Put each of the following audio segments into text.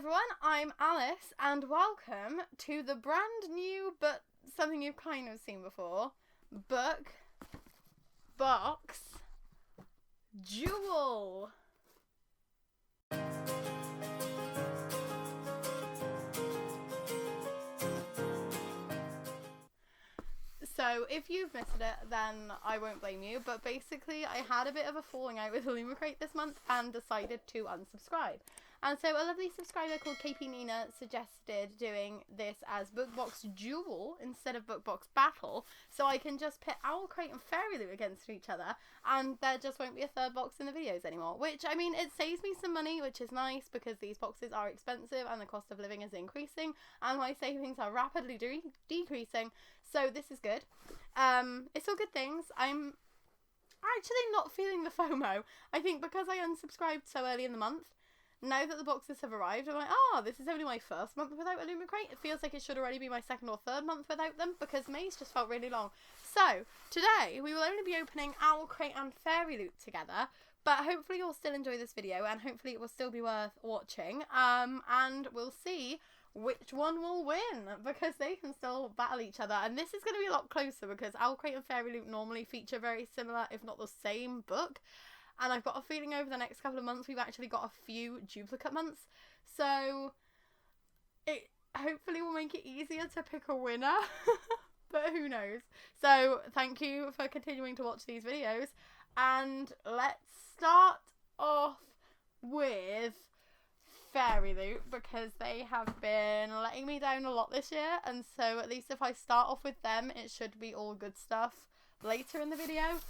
everyone, I'm Alice and welcome to the brand new, but something you've kind of seen before, BOX DUEL. So if you've missed it, then I won't blame you, but basically I had a bit of a falling out with OwlCrate this month and decided to unsubscribe. And so a lovely subscriber called KP Nina suggested doing this as BOX DUEL instead of BOX Battle, so I can just pit OwlCrate and FairyLoot against each other, and there just won't be a third box in the videos anymore. Which, I mean, it saves me some money, which is nice, because these boxes are expensive and the cost of living is increasing, and my savings are rapidly decreasing, so this is good. It's all good things. I'm actually not feeling the FOMO. I think because I unsubscribed so early in the month, now that the boxes have arrived, I'm like, this is only my first month without OwlCrate. It feels like it should already be my second or third month without them, because May's just felt really long. So, today, we will only be opening OwlCrate and FairyLoot together, but hopefully you'll still enjoy this video, and hopefully it will still be worth watching, and we'll see which one will win, because they can still battle each other, and this is going to be a lot closer, because OwlCrate and FairyLoot normally feature very similar, if not the same book. And I've got a feeling over the next couple of months we've actually got a few duplicate months. So it hopefully will make it easier to pick a winner. But who knows. So thank you for continuing to watch these videos. And let's start off with FairyLoot, because they have been letting me down a lot this year. And so at least if I start off with them, it should be all good stuff later in the video.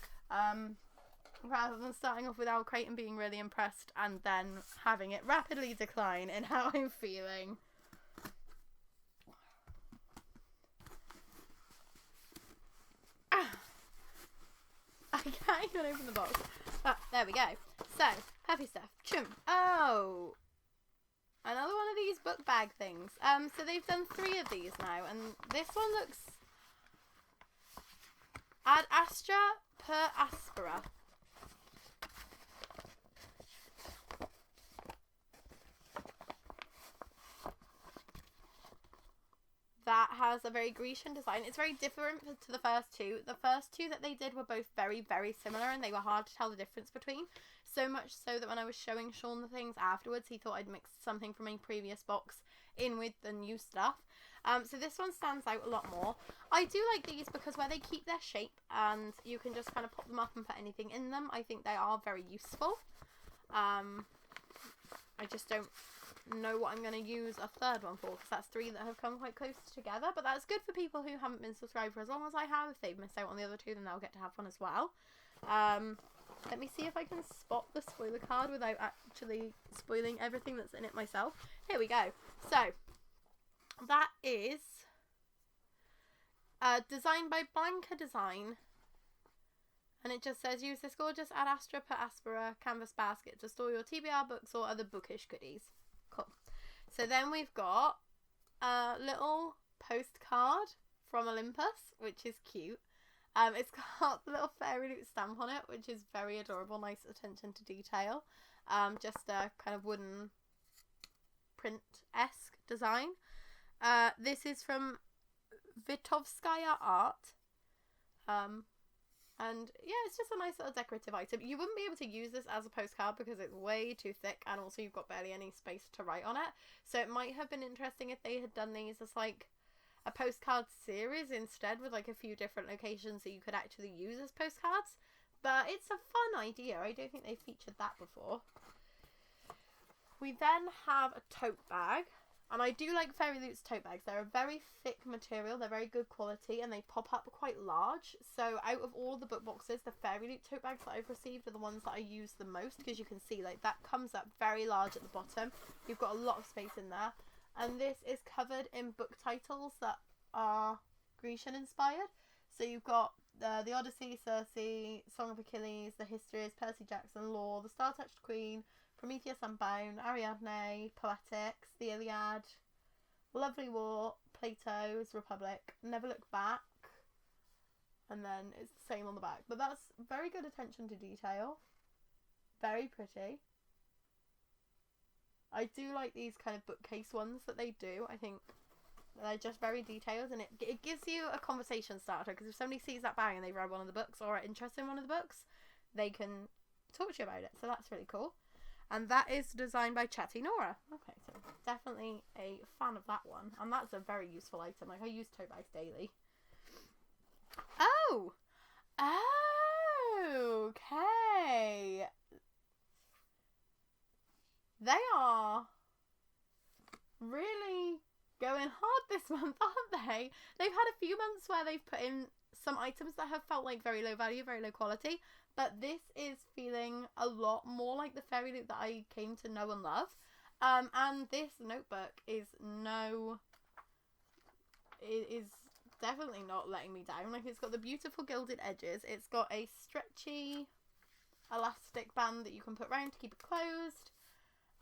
Rather than starting off with OwlCrate and being really impressed and then having it rapidly decline in how I'm feeling. I can't even open the box. There we go. So, heavy stuff. Chum. Oh! Another one of these book bag things. So they've done 3 of these now, and this one looks Ad Astra per Aspera. That has a very Grecian design. It's very different to the first 2. The first 2 that they did were both very, very similar, and they were hard to tell the difference between. So much so that when I was showing Sean the things afterwards, he thought I'd mixed something from a previous box in with the new stuff. So this one stands out a lot more. I do like these because where they keep their shape and you can just kind of pop them up and put anything in them, I think they are very useful. I just don't know what I'm going to use a third one for, because that's 3 that have come quite close together, but that's good for people who haven't been subscribed for as long as I have. If they've missed out on the other 2, then they'll get to have one as well. Let me see if I can spot the spoiler card without actually spoiling everything that's in it myself. Here we go. So that is designed by Blanca Design, and it just says use this gorgeous Ad Astra per Aspera canvas basket to store your TBR books or other bookish goodies. Cool. So then we've got a little postcard from Olympus, which is cute. It's got the little FairyLoot stamp on it, which is very adorable. Nice attention to detail. Just a kind of wooden print-esque design. This is from Vitovskaya Art. And yeah, it's just a nice little decorative item. You wouldn't be able to use this as a postcard because it's way too thick, and also you've got barely any space to write on it. So it might have been interesting if they had done these as like a postcard series instead, with like a few different locations that you could actually use as postcards. But it's a fun idea. I don't think they've featured that before. We then have a tote bag. And I do like FairyLoot's tote bags. They're a very thick material, they're very good quality, and they pop up quite large. So out of all the book boxes, the FairyLoot tote bags that I've received are the ones that I use the most, because you can see like that comes up very large at the bottom. You've got a lot of space in there. And this is covered in book titles that are Grecian inspired. So you've got the Odyssey, Circe, Song of Achilles, the Histories, Percy Jackson, Lore, the Star-Touched Queen, Prometheus Unbound, Ariadne, Poetics, the Iliad, Lovely War, Plato's Republic, Never Look Back, and then it's the same on the back. But that's very good attention to detail. Very pretty. I do like these kind of bookcase ones that they do. I think they're just very detailed, and it gives you a conversation starter, because if somebody sees that bag and they've read one of the books or are interested in one of the books, they can talk to you about it. So that's really cool. And that is designed by Chetty Nora. Okay, so definitely a fan of that one. And that's a very useful item. Like, I use tote bags daily. Oh! Okay. They are really going hard this month, aren't they? They've had a few months where they've put in some items that have felt like very low value, very low quality, but this is feeling a lot more like the FairyLoot that I came to know and love. And this notebook is definitely not letting me down. Like, it's got the beautiful gilded edges. It's got a stretchy elastic band that you can put around to keep it closed.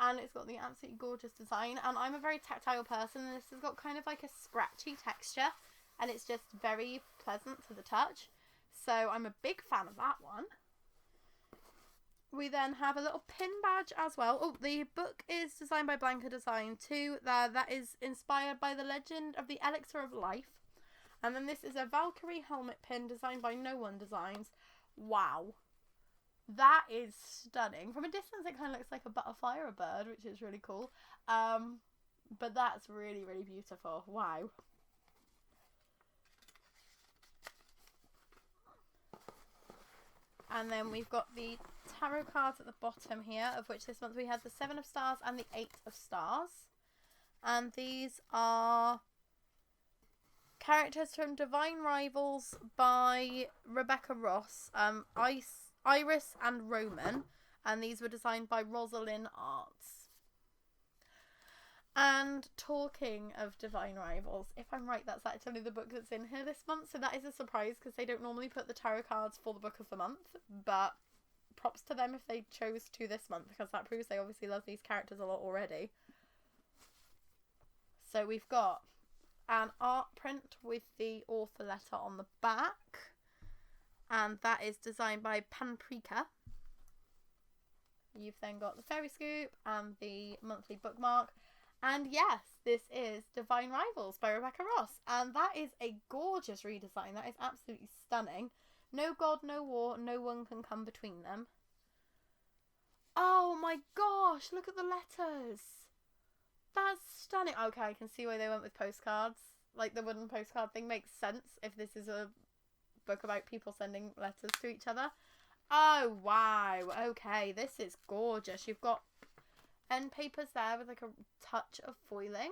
And it's got the absolutely gorgeous design. And I'm a very tactile person, and this has got kind of like a scratchy texture. And it's just very pleasant to the touch. So I'm a big fan of that one. We then have a little pin badge as well. Oh, the book is designed by Blanca Design too. That is inspired by the legend of the Elixir of Life. And then this is a Valkyrie helmet pin designed by No One Designs. Wow. That is stunning. From a distance, it kind of looks like a butterfly or a bird, which is really cool. But that's really, really beautiful. Wow. And then we've got the tarot cards at the bottom here, of which this month we had the 7 of Stars and the 8 of Stars. And these are characters from Divine Rivals by Rebecca Ross, Iris and Roman, and these were designed by Rosalind Arts. And talking of Divine Rivals, if I'm right, that's actually the book that's in here this month, so that is a surprise because they don't normally put the tarot cards for the book of the month, but props to them if they chose to this month, because that proves they obviously love these characters a lot already. So we've got an art print with the author letter on the back, and that is designed by Panprika. You've then got the fairy scoop and the monthly bookmark, and yes, this is Divine Rivals by Rebecca Ross, and that is a gorgeous redesign. That is absolutely stunning. No god, no war, no one can come between them. Oh my gosh, look at the letters. That's stunning. Okay, I can see why they went with postcards. Like, the wooden postcard thing makes sense if this is a book about people sending letters to each other. Oh, wow. Okay, this is gorgeous. You've got end papers there with like a touch of foiling,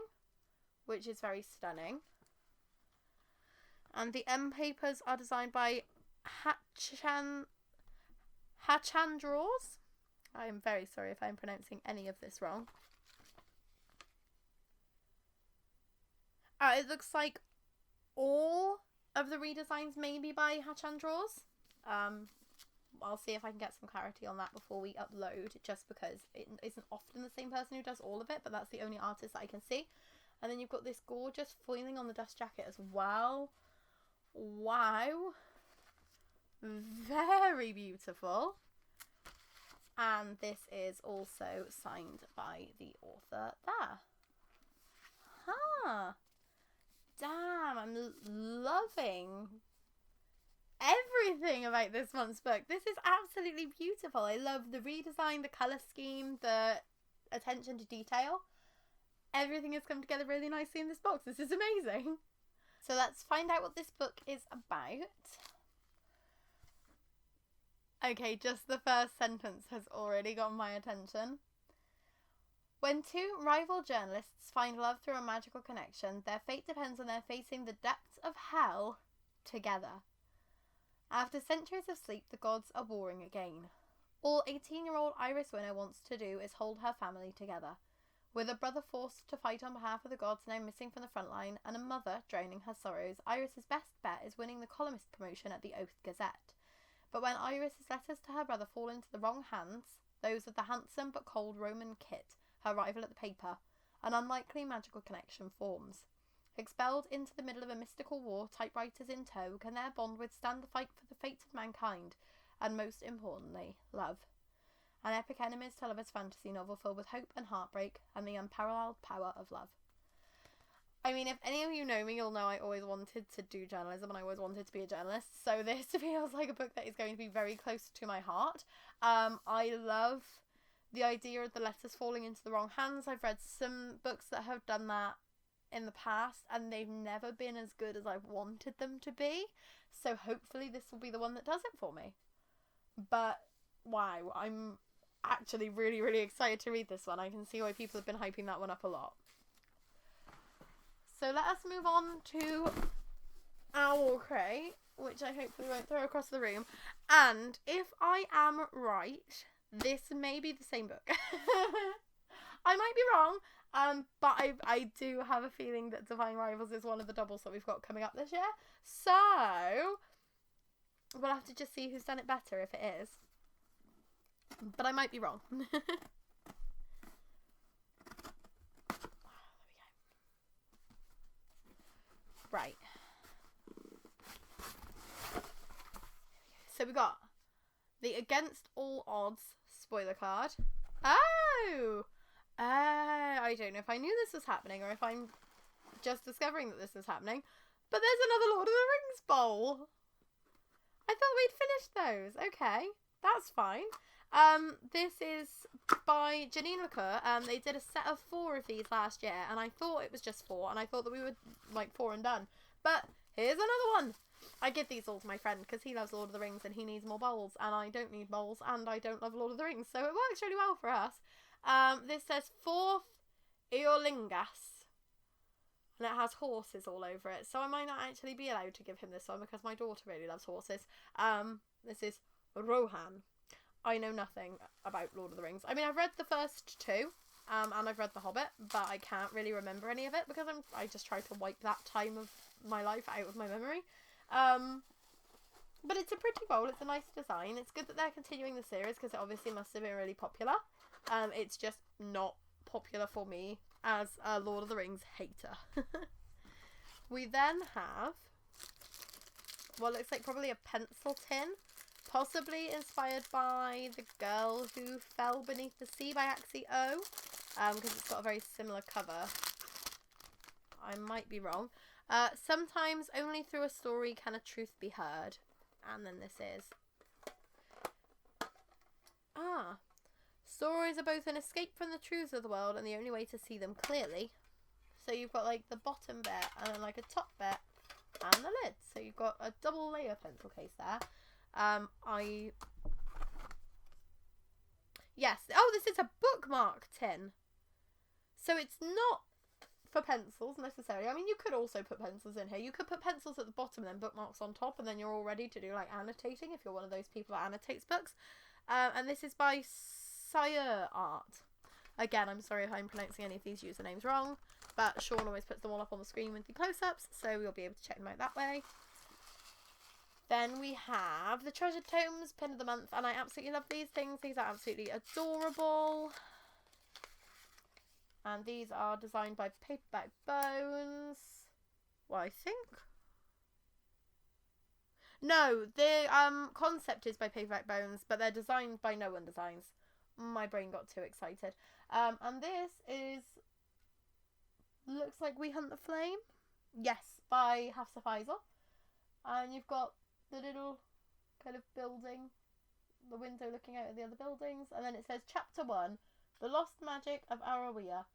which is very stunning. And the end papers are designed by Hachandros. I am very sorry if I'm pronouncing any of this wrong. It looks like all of the redesigns may be by Hachandros. I'll see if I can get some clarity on that before we upload, just because it isn't often the same person who does all of it, but that's the only artist that I can see. And then you've got this gorgeous foiling on the dust jacket as well. Wow. Very beautiful. And this is also signed by the author there. Huh. Damn, I'm loving everything about this month's book. This is absolutely beautiful. I love the redesign, the colour scheme, the attention to detail. Everything has come together really nicely in this box. This is amazing. So let's find out what this book is about. Okay, just the first sentence has already got my attention. When two rival journalists find love through a magical connection, their fate depends on their facing the depths of hell together. After centuries of sleep, the gods are warring again. All 18-year-old Iris Winner wants to do is hold her family together. With a brother forced to fight on behalf of the gods now missing from the front line, and a mother drowning her sorrows, Iris's best bet is winning the columnist promotion at the Oath Gazette. But when Iris's letters to her brother fall into the wrong hands, those of the handsome but cold Roman Kit, her rival at the paper, an unlikely magical connection forms. Expelled into the middle of a mystical war, typewriters in tow, can their bond withstand the fight for the fate of mankind, and most importantly, love. An epic enemies to lovers fantasy novel filled with hope and heartbreak and the unparalleled power of love. I mean, if any of you know me, you'll know I always wanted to do journalism and I always wanted to be a journalist. So this feels like a book that is going to be very close to my heart. I love the idea of the letters falling into the wrong hands. I've read some books that have done that in the past and they've never been as good as I've wanted them to be. So hopefully this will be the one that does it for me. But wow, I'm actually really, really excited to read this one. I can see why people have been hyping that one up a lot. So let us move on to OwlCrate, which I hopefully won't throw across the room. And if I am right, this may be the same book. I might be wrong, but I do have a feeling that Defying Rivals is one of the doubles that we've got coming up this year. So we'll have to just see who's done it better if it is. But I might be wrong. Right. So we got the Against All Odds spoiler card. Oh! I don't know if I knew this was happening or if I'm just discovering that this is happening. But there's another Lord of the Rings bowl. I thought we'd finished those. Okay, that's fine. This is by Janine McClure. They did a set of 4 of these last year, and I thought it was just 4, and I thought that we were like 4 and done. But here's another one. I give these all to my friend because he loves Lord of the Rings and he needs more bowls, and I don't need bowls, and I don't love Lord of the Rings, so it works really well for us. This says 4th Eorlingas, and it has horses all over it, so I might not actually be allowed to give him this one because my daughter really loves horses. This is Rohan. I know nothing about Lord of the Rings. I mean, I've read the first 2, and I've read The Hobbit, but I can't really remember any of it because I just try to wipe that time of my life out of my memory. But it's a pretty bowl. It's a nice design. It's good that they're continuing the series because it obviously must have been really popular. It's just not popular for me as a Lord of the Rings hater. We then have what looks like probably a pencil tin. Possibly inspired by The Girl Who Fell Beneath the Sea by Axie O, because it's got a very similar cover. I might be wrong. Sometimes only through a story can a truth be heard. And then this is... Stories are both an escape from the truths of the world and the only way to see them clearly. So you've got like the bottom bit and then like a top bit and the lid. So you've got a double layer pencil case there. Yes. Oh, this is a bookmark tin. So it's not for pencils necessarily. I mean, you could also put pencils in here. You could put pencils at the bottom and then bookmarks on top, and then you're all ready to do like annotating if you're one of those people that annotates books. And this is by Sire Art. Again, I'm sorry if I'm pronouncing any of these usernames wrong, but Sean always puts them all up on the screen with the close-ups, so you'll be able to check them out that way. Then we have the Treasured Tomes Pin of the Month, and I absolutely love these things. These are absolutely adorable. And these are designed by Paperback Bones. Well, I think. No, the concept is by Paperback Bones, but they're designed by No One Designs. My brain got too excited. And this is... looks like We Hunt the Flame. Yes, by Hafsa Faisal. And you've got the little kind of building, the window looking out at the other buildings, and then it says Chapter 1, The Lost Magic of Arawiya.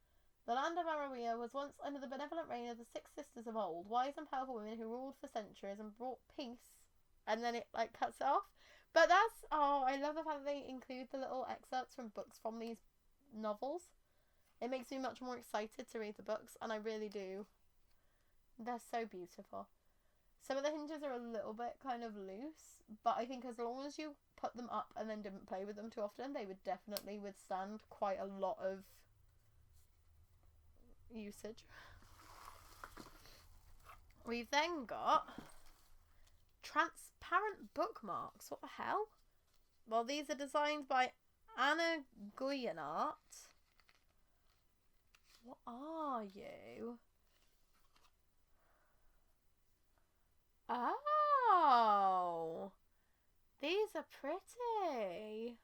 The land of Arawiya was once under the benevolent reign of the 6 sisters of old, wise and powerful women who ruled for centuries and brought peace, and then it like cuts it off. But that's, oh, I love the fact that they include the little excerpts from books from these novels. It makes me much more excited to read the books, and I really do. They're so beautiful. Some of the hinges are a little bit kind of loose, but I think as long as you put them up and then didn't play with them too often, they would definitely withstand quite a lot of usage. We've then got transparent bookmarks. What the hell? Well, these are designed by Anna Guyenart. What are you? Oh, these are pretty.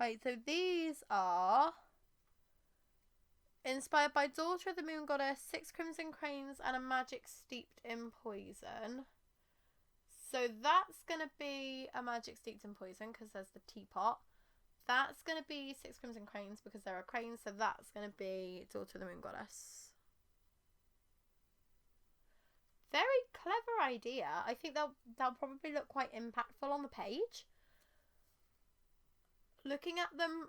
Right, so these are inspired by Daughter of the Moon Goddess, 6 Crimson Cranes, and a magic steeped in poison. So that's going to be a magic steeped in poison because there's the teapot. That's going to be 6 Crimson Cranes because there are cranes. So that's going to be Daughter of the Moon Goddess. Very clever idea. I think they'll probably look quite impactful on the page. Looking at them,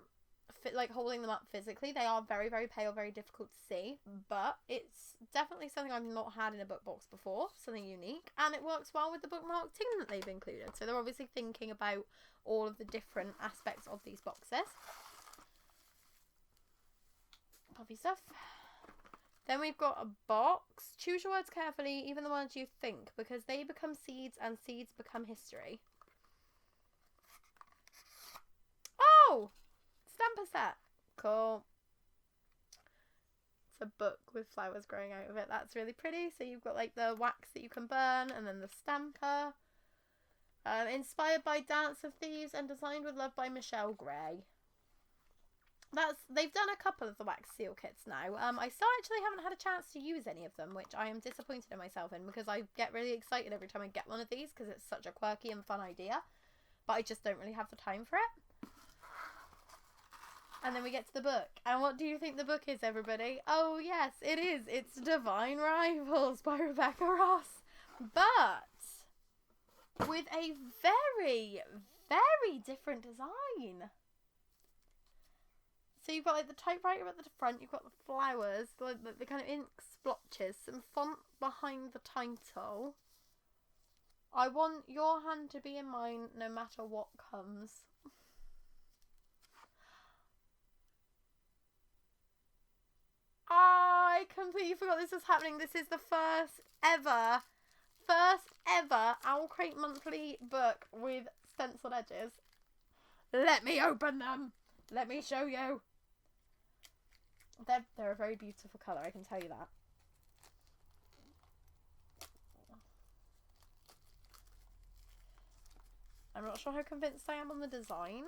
like holding them up physically, they are very, very pale, very difficult to see, but it's definitely something I've not had in a book box before, something unique, and it works well with the bookmark tin that they've included. So they're obviously thinking about all of the different aspects of these boxes. Puffy stuff. Then we've got a box. Choose your words carefully, even the ones you think, because they become seeds and seeds become history. Oh! Stamper set. Cool. It's a book with flowers growing out of it. That's really pretty. So you've got like the wax that you can burn and then the stamper. Inspired by Dance of Thieves and designed with love by Michelle Gray. They've done a couple of the wax seal kits now. I still actually haven't had a chance to use any of them, which I am disappointed in myself in because I get really excited every time I get one of these because it's such a quirky and fun idea. But I just don't really have the time for it. And then we get to the book. And what do you think the book is, everybody? Oh, yes, it is. It's Divine Rivals by Rebecca Ross. But with a very, very different design. So you've got like the typewriter at the front. You've got the flowers, the kind of ink splotches, some font behind the title. I want your hand to be in mine no matter what comes. I completely forgot this was happening. This is the first ever OwlCrate monthly book with stenciled edges. Let me open them. Let me show you. They're a very beautiful colour, I can tell you that. I'm not sure how convinced I am on the design,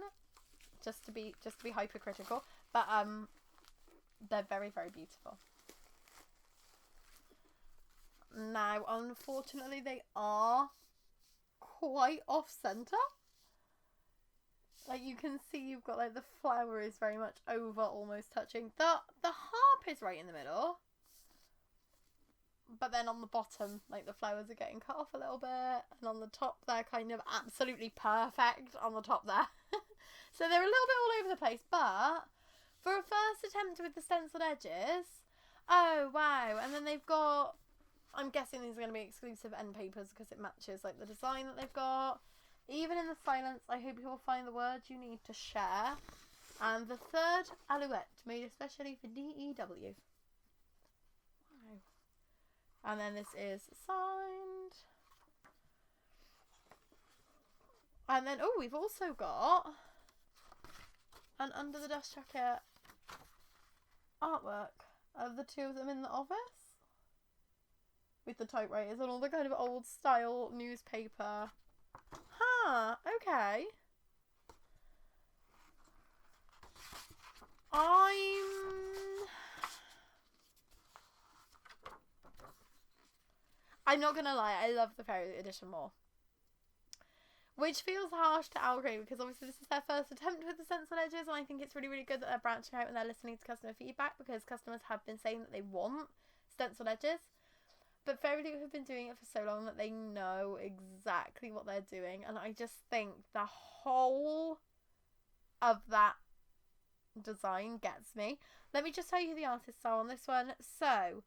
just to be hypercritical, but they're very, very beautiful. Now, unfortunately, they are quite off-centre. Like, you can see you've got, like, the flower is very much over, almost touching. The harp is right in the middle. But then on the bottom, like, the flowers are getting cut off a little bit. And on the top, they're kind of absolutely perfect on the top there. So they're a little bit all over the place, but for a first attempt with the stenciled edges, oh wow. And then they've got, I'm guessing these are going to be exclusive end papers because it matches like the design that they've got. Even in the silence, I hope you will find the words you need to share. And the third alouette, made especially for DEW. Wow. And then this is signed. And then, oh, we've also got an Under the Dust Jacket artwork of the two of them in the office with the typewriters and all the kind of old style newspaper. Huh, okay. I'm not gonna lie, I love the FairyLoot edition more. Which feels harsh to OwlCrate because obviously this is their first attempt with the stencil edges, and I think it's really, really good that they're branching out and they're listening to customer feedback because customers have been saying that they want stencil edges. But FairyLoot have been doing it for so long that they know exactly what they're doing, and I just think the whole of that design gets me. Let me just tell you who the artists are on this one. So,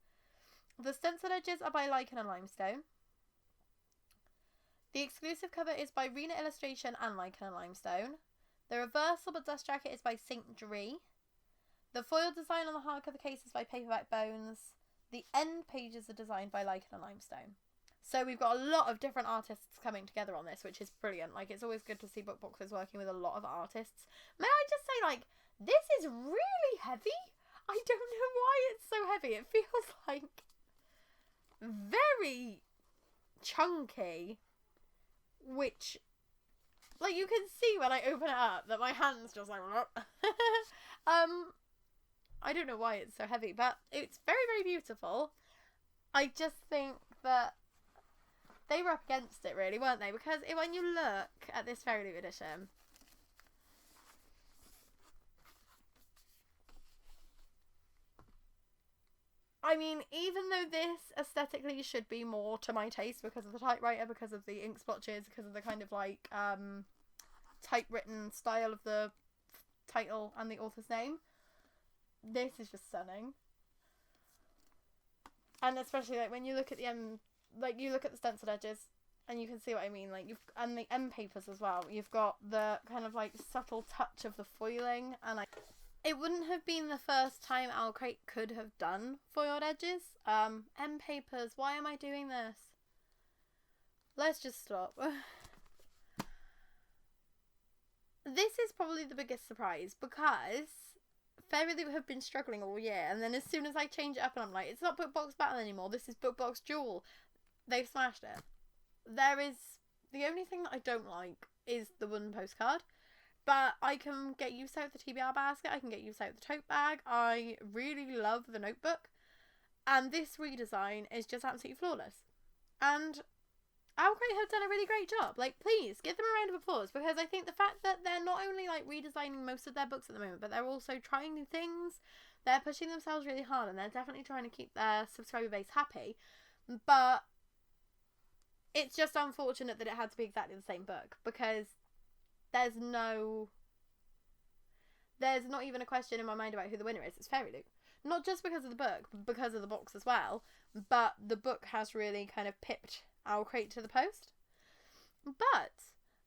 the stencil edges are by Lichen and Limestone. The exclusive cover is by Rena Illustration and Lichen and Limestone. The reversible dust jacket is by St. Dree. The foil design on the hardcover case is by Paperback Bones. The end pages are designed by Lichen and Limestone. So we've got a lot of different artists coming together on this, which is brilliant. Like, it's always good to see book boxes working with a lot of artists. May I just say, like, this is really heavy. I don't know why it's so heavy. It feels like very chunky, which Like, you can see when I open it up that my hand's just like... I don't know why it's so heavy, but it's very, very beautiful. I just think that they were up against it, really, weren't they? Because when you look at this FairyLoot edition... I mean, even though this aesthetically should be more to my taste because of the typewriter, because of the ink splotches, because of the kind of like typewritten style of the title and the author's name, this is just stunning. And especially like when you look at the you look at the stenciled edges and you can see what I mean, like and the end papers as well. You've got the kind of like subtle touch of the foiling, and it wouldn't have been the first time OwlCrate could have done foiled edges. End papers, why am I doing this? Let's just stop. This is probably the biggest surprise because FairyLoot have been struggling all year, and then as soon as I change it up and I'm like, it's not BookBox Battle anymore, this is BookBox Duel, they've smashed it. The only thing that I don't like is the wooden postcard. But I can get used out the TBR basket, I can get used out the tote bag, I really love the notebook, and this redesign is just absolutely flawless. And OwlCrate have done a really great job. Like, please, give them a round of applause, because I think the fact that they're not only, like, redesigning most of their books at the moment, but they're also trying new things, they're pushing themselves really hard, and they're definitely trying to keep their subscriber base happy, but it's just unfortunate that it had to be exactly the same book, because there's not even a question in my mind about who the winner is. It's FairyLoot. Not just because of the book, but because of the box as well. But the book has really kind of pipped OwlCrate to the post. But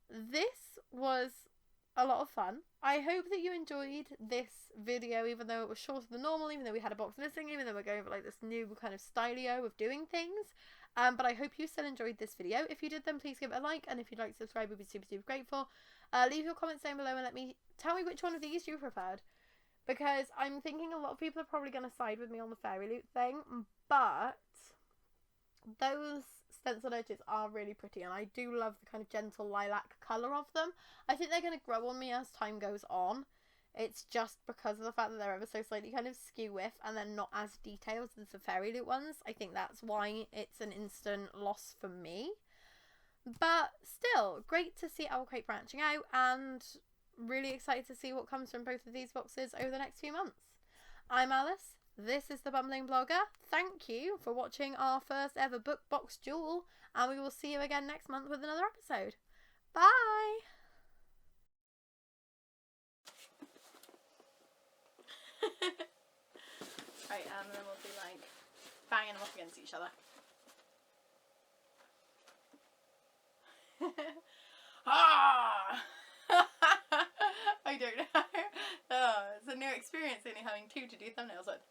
this was a lot of fun. I hope that you enjoyed this video, even though it was shorter than normal, even though we had a box missing, even though we're going for like this new kind of stylio of doing things. But I hope you still enjoyed this video. If you did, then please give it a like, and if you'd like to subscribe, we'd be super, super grateful. Leave your comments down below and tell me which one of these you preferred, because I'm thinking a lot of people are probably going to side with me on the FairyLoot thing, but those stenciled edges are really pretty, and I do love the kind of gentle lilac colour of them. I think they're going to grow on me as time goes on. It's just because of the fact that they're ever so slightly kind of skew with, and they're not as detailed as the FairyLoot ones. I think that's why it's an instant loss for me. But still, great to see OwlCrate branching out, and really excited to see what comes from both of these boxes over the next few months. I'm Alyce, this is the Bumbling Blogger. Thank you for watching our first ever book box duel, and we will see you again next month with another episode. Bye! Right, and then we'll be like banging them up against each other. Ah! I don't know. Oh, it's a new experience only having two to do thumbnails with.